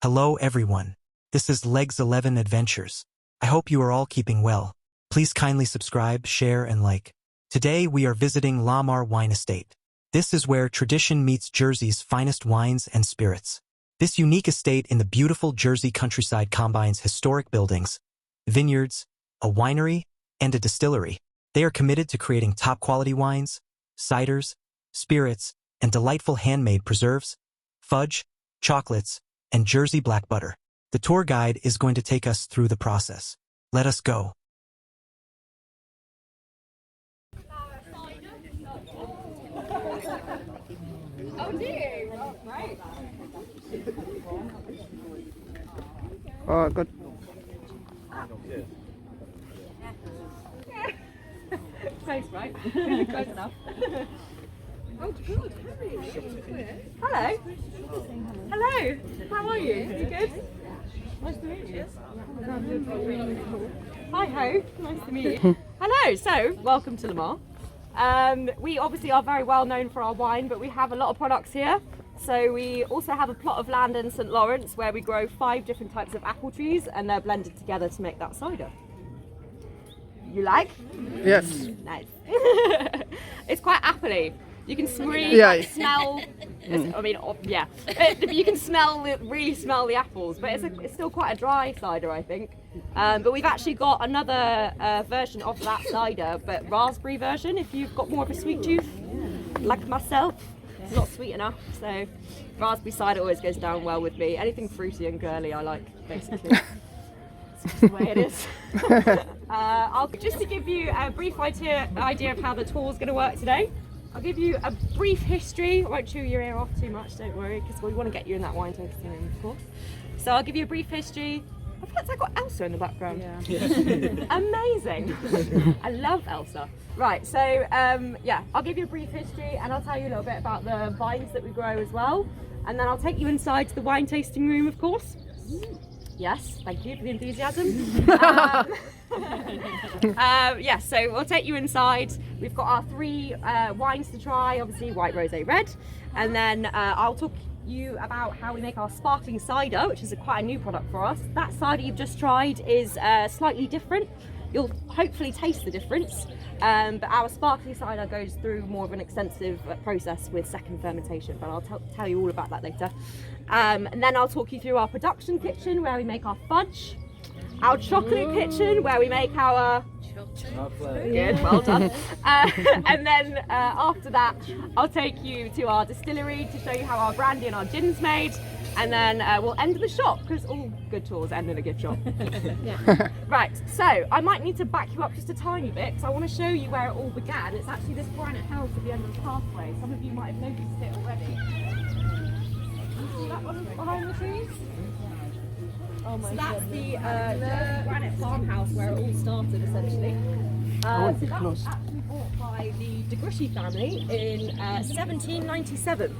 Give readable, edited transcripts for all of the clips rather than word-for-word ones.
Hello everyone. This is Legs 11 Adventures. I hope you are all keeping well. Please kindly subscribe, share, and like. Today we are visiting Mare Wine Estate. This is where tradition meets Jersey's finest wines and spirits. This unique estate in the beautiful Jersey countryside combines historic buildings, vineyards, a winery, and a distillery. They are committed to creating top-quality wines, ciders, spirits, and delightful handmade preserves, fudge, chocolates, and Jersey black butter. The tour guide is going to take us through the process. Let us go. Oh, do you? Oh, great. Oh, good. Close, right? Close enough. Oh, good. Hello. Hello. How are you? You good? Nice to meet you. Hi ho. Nice to meet you. Hello. So, welcome to Mare. We obviously are very well known for our wine, but we have a lot of products here. So we also have a plot of land in St. Lawrence where we grow 5 different types of apple trees, and they're blended together to make that cider. You like? Yes. Nice. It's quite appley. You can really smell. I mean, yeah. You can really smell the apples, but it's still quite a dry cider, I think. But we've actually got another version of that cider, but raspberry version. If you've got more of a sweet tooth, like myself, it's not sweet enough. So raspberry cider always goes down well with me. Anything fruity and girly, I like, basically. It's just the way it is. Just to give you a brief idea of how the tour is going to work today, I'll give you a brief history. I won't chew your ear off too much, don't worry, because we want to get you in that wine tasting room, of course. So I'll give you a brief history. I feel like I've got Elsa in the background. Yeah. Amazing. I love Elsa. Right, so yeah, I'll give you a brief history and I'll tell you a little bit about the vines that we grow as well. And then I'll take you inside to the wine tasting room, of course. Yes, thank you for the enthusiasm. Yeah, so we'll take you inside. We've got our 3 wines to try, obviously white, rosé, red. And then I'll talk you about how we make our sparkling cider, which is quite a new product for us. That cider you've just tried is slightly different. You'll hopefully taste the difference. But our sparkling cider goes through more of an extensive process with second fermentation, but I'll tell you all about that later. And then I'll talk you through our production kitchen where we make our fudge, our chocolate kitchen where we make our chocolate. Good, well done. And then after that, I'll take you to our distillery to show you how our brandy and our gin's made. And then we'll end in the shop, because all good tours end in a good shop. Yeah. Right, so I might need to back you up just a tiny bit, because I want to show you where it all began. It's actually this granite house at the end of the pathway. Some of you might have noticed it already. See that one behind the trees? Oh my that's the granite farmhouse where it all started, essentially. So that was actually bought by the De Grushy family in 1797.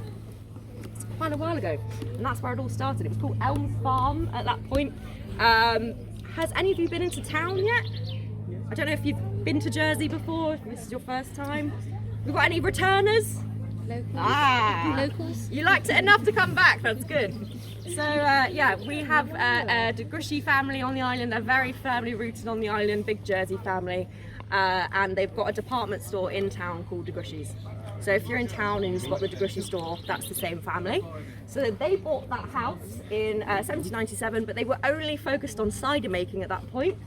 Quite a while ago, and that's where it all started. It was called Elms Farm at that point. Has any of you been into town yet? I don't know if you've been to Jersey before, if this is your first time. We've got any returners? Locals. Locals. You liked it enough to come back, that's good. So yeah, we have a De Grushy family on the island. They're very firmly rooted on the island, big Jersey family, and they've got a department store in town called De Grushy's. So if you're in town and you've got the De Grushy store, that's the same family. So they bought that house in 1797, but they were only focused on cider making at that point.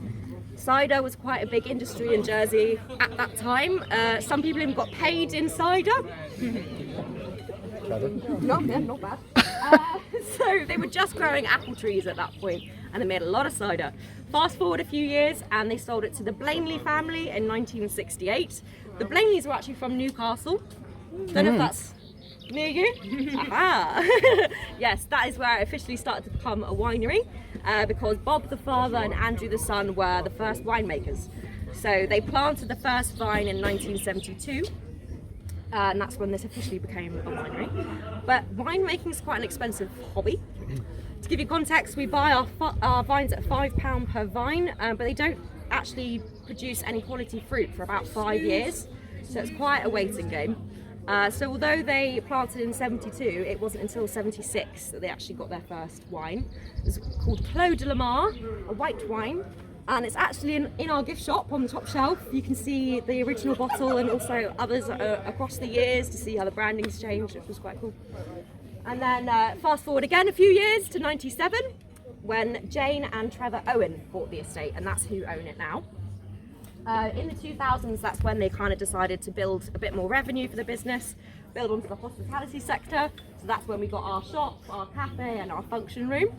Cider was quite a big industry in Jersey at that time. Some people even got paid in cider. Not bad. So they were just growing apple trees at that point, and they made a lot of cider. Fast forward a few years, and they sold it to the Blaney family in 1968. The Blaney's were actually from Newcastle. Don't know if that's near you. Aha! Yes, that is where it officially started to become a winery, because Bob the father and Andrew the son were the first winemakers. So they planted the first vine in 1972, and that's when this officially became a winery. But winemaking is quite an expensive hobby. To give you context, we buy our vines at £5 per vine, but they don't actually produce any quality fruit for about 5 years. So it's quite a waiting game. So although they planted in 72, it wasn't until 76 that they actually got their first wine. It's called Clos de la Mare, a white wine, and it's actually in our gift shop on the top shelf. You can see the original bottle and also others across the years to see how the branding's changed, which was quite cool. And then fast forward again a few years to 97, when Jane and Trevor Owen bought the estate, and that's who own it now. In the 2000s, that's when they kind of decided to build a bit more revenue for the business, build onto the hospitality sector. So that's when we got our shop, our cafe and our function room.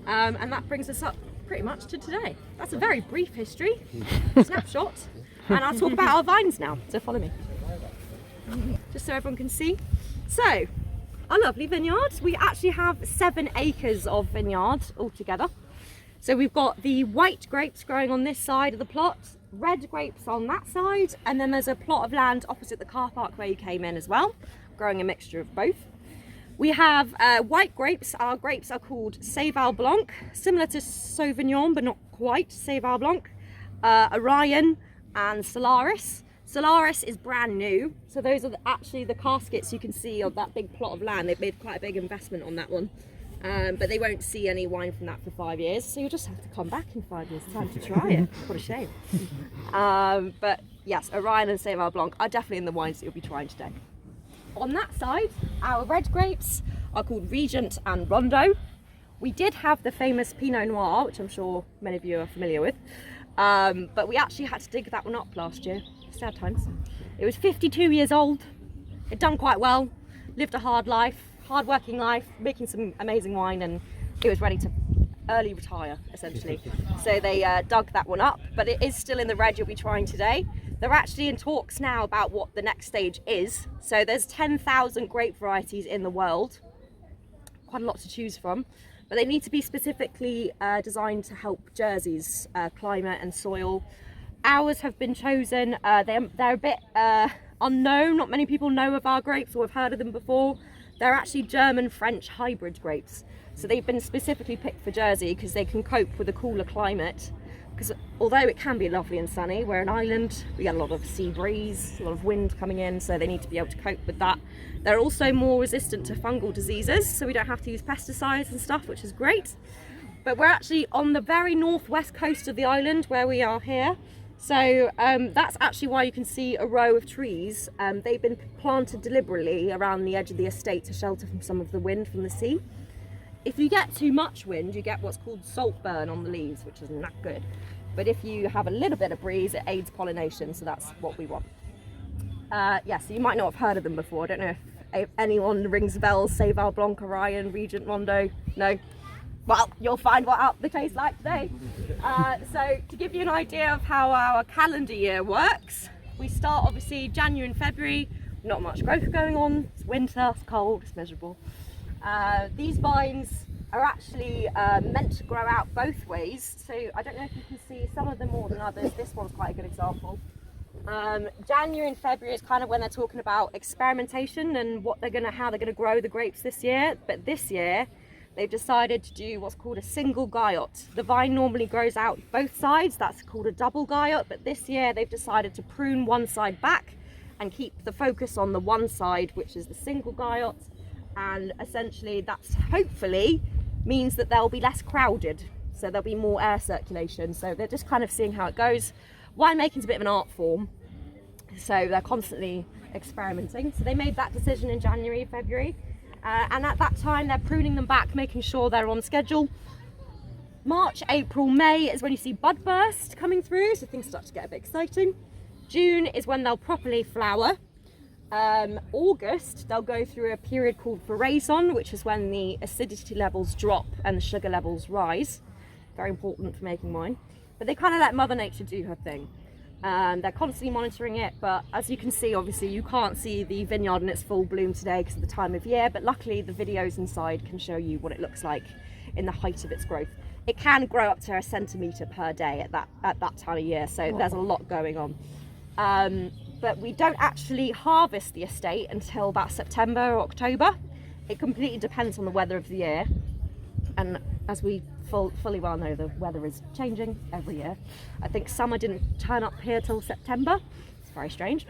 And that brings us up pretty much to today. That's a very brief history, snapshot. And I'll talk about our vines now, so follow me. Just so everyone can see. So, our lovely vineyard. We actually have 7 acres of vineyard altogether. So we've got the white grapes growing on this side of the plot, red grapes on that side, and then there's a plot of land opposite the car park where you came in as well, growing a mixture of both. We have white grapes. Our grapes are called Sauvignon Blanc, similar to Sauvignon but not quite. Sauvignon Blanc, Orion and Solaris. Solaris is brand new, so those are actually the caskets you can see of that big plot of land. They've made quite a big investment on that one. But they won't see any wine from that for 5 years, so you'll just have to come back in 5 years' time to try it. What a shame. But yes, Orion and Sauvignon Blanc are definitely in the wines that you'll be trying today. On that side, our red grapes are called Regent and Rondo. We did have the famous Pinot Noir, which I'm sure many of you are familiar with, but we actually had to dig that one up last year. Sad times. It was 52 years old. It'd done quite well, lived a hard-working life, making some amazing wine, and it was ready to early retire, essentially. So they dug that one up, but it is still in the red you'll be trying today. They're actually in talks now about what the next stage is. So there's 10,000 grape varieties in the world, quite a lot to choose from, but they need to be specifically designed to help Jersey's climate and soil. Ours have been chosen. They're a bit unknown. Not many people know of our grapes or have heard of them before. They're actually German-French hybrid grapes. So they've been specifically picked for Jersey because they can cope with a cooler climate. Because although it can be lovely and sunny, we're an island, we get a lot of sea breeze, a lot of wind coming in, so they need to be able to cope with that. They're also more resistant to fungal diseases, so we don't have to use pesticides and stuff, which is great. But we're actually on the very northwest coast of the island where we are here. So that's actually why you can see a row of trees. They've been planted deliberately around the edge of the estate to shelter from some of the wind from the sea. If you get too much wind, you get what's called salt burn on the leaves, which is not good. But if you have a little bit of breeze, it aids pollination, so that's what we want. Yeah, so you might not have heard of them before. I don't know if anyone rings bells, Sauvignon Blanc, Orion, Regent, Rondo. No? Well, you'll find what out the taste like today. So to give you an idea of how our calendar year works, we start obviously January and February, not much growth going on, it's winter, it's cold, it's miserable. These vines are actually meant to grow out both ways, so I don't know if you can see some of them more than others. This one's quite a good example. January and February is kind of when they're talking about experimentation and how they're gonna grow the grapes this year, but this year they've decided to do what's called a single guyote. The vine normally grows out both sides, that's called a double guyote, but this year they've decided to prune one side back and keep the focus on the one side, which is the single guyote. And essentially that's hopefully means that they'll be less crowded, so there'll be more air circulation. So they're just kind of seeing how it goes. Winemaking's a bit of an art form, so they're constantly experimenting. So they made that decision in January, February. And at that time they're pruning them back, making sure they're on schedule. March, April, May is when you see bud burst coming through, so things start to get a bit exciting. June is when they'll properly flower. August they'll go through a period called floraison, which is when the acidity levels drop and the sugar levels rise. Very important for making wine. But they kind of let Mother Nature do her thing. They're constantly monitoring it, but as you can see, obviously you can't see the vineyard in its full bloom today because of the time of year, but luckily the videos inside can show you what it looks like in the height of its growth. It can grow up to a centimetre per day at that time of year, so there's a lot going on. But we don't actually harvest the estate until about September or October. It completely depends on the weather of the year, and as we fully well know, the weather is changing every year. I think summer didn't turn up here till September. It's very strange.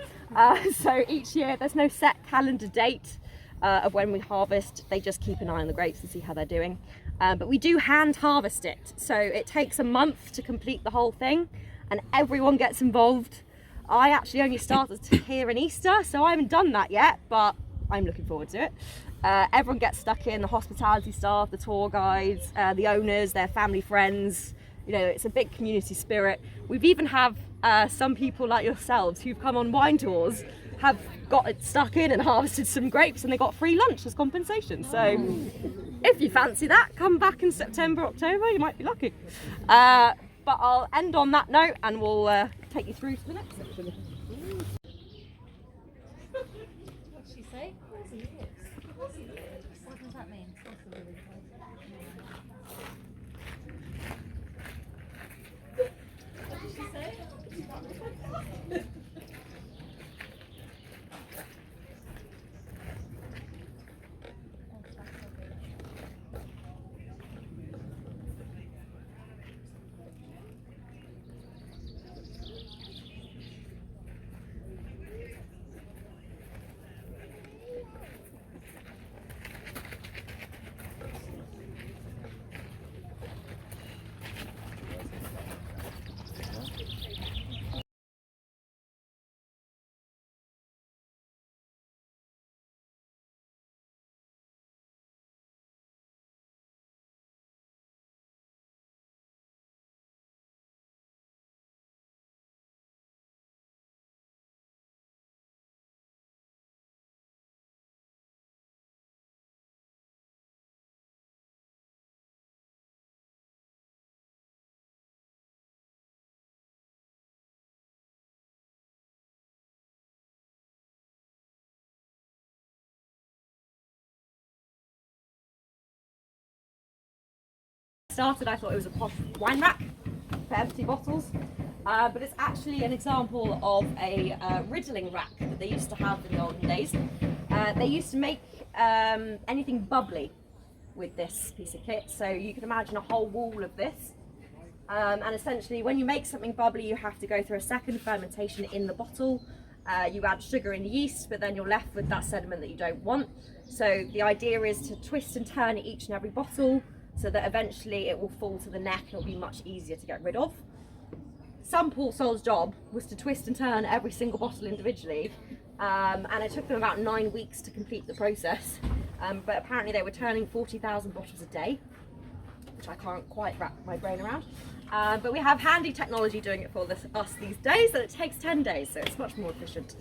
So each year there's no set calendar date of when we harvest. They just keep an eye on the grapes and see how they're doing. But we do hand harvest it, so it takes a month to complete the whole thing, and everyone gets involved. I actually only started here in Easter, so I haven't done that yet, but I'm looking forward to it. Everyone gets stuck in, the hospitality staff, the tour guides, the owners, their family, friends. You know, it's a big community spirit. We've even have some people like yourselves who've come on wine tours have got it stuck in and harvested some grapes, and they got free lunch as compensation. So if you fancy that, come back in September, October, you might be lucky. But I'll end on that note, and we'll take you through to the next section. What did she say? What does that mean? What did she say? Started, I thought it was a posh wine rack for empty bottles, but it's actually an example of a riddling rack that they used to have in the olden days. They used to make anything bubbly with this piece of kit, so you can imagine a whole wall of this. And essentially, when you make something bubbly, you have to go through a second fermentation in the bottle. You add sugar and yeast, but then you're left with that sediment that you don't want. So the idea is to twist and turn each and every bottle, so that eventually it will fall to the neck and it'll be much easier to get rid of. Some Port Sol's job was to twist and turn every single bottle individually, and it took them about 9 weeks to complete the process. But apparently they were turning 40,000 bottles a day, which I can't quite wrap my brain around. But we have handy technology doing it for us these days, and it takes 10 days, so it's much more efficient.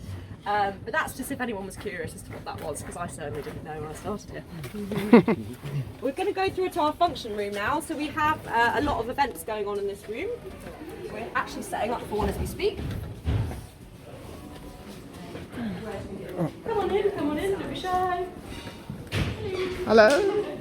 But that's just if anyone was curious as to what that was, because I certainly didn't know when I started here. We're going to go through to our function room now. So we have a lot of events going on in this room. We're actually setting up for one as we speak. Come on in, don't be shy. Hello.